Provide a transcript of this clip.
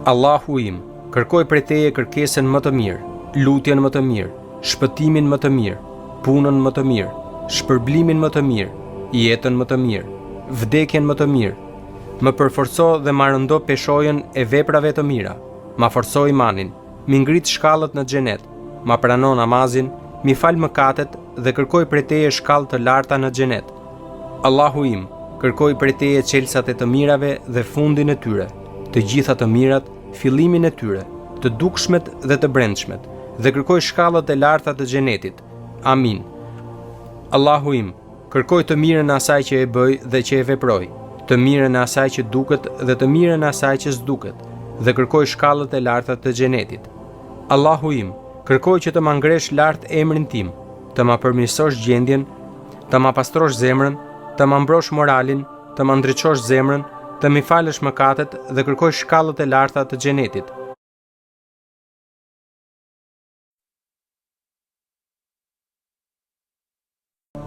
Allahu im, kërkoj prej Teje kërkesën më të mirë, lutjen më të mirë, shpëtimin më të mirë, punën më të mirë, shpërblimin më të mirë, jetën më të mirë, vdekjen më të mirë. Më përforco dhe ma rëndo peshojën e veprave të mira, ma forco imanin, mi ngrit shkallët në xhenet, ma prano namazin, mi fal mëkatet dhe kërkoj prej Teje shkallë të larta në xhenet. Allahu im, kërkoj prej Teje çelësat e të mirave dhe fundin e tyre, të gjitha të mirat, fillimin e tyre, të dukshmet dhe të brendshmet, dhe kërkoj shkallët e larta të xhenetit. Amin. Allahu im, kërkoj të mirën e asaj që e bëj dhe që e veproj, të mirën e asaj që duket dhe të mirën e asaj që s'duket, dhe kërkoj shkallët e larta të xhenetit. Allahu im, kërkoj që të ma ngresh lart emrin tim, të ma përmirësosh gjendjen, të ma pastrosh zemrën, të ma mbrosh moralin, të ma ndriçosh zemrën, të mi falësh mëkatet dhe kërkoj shkallët e larta të xhenetit.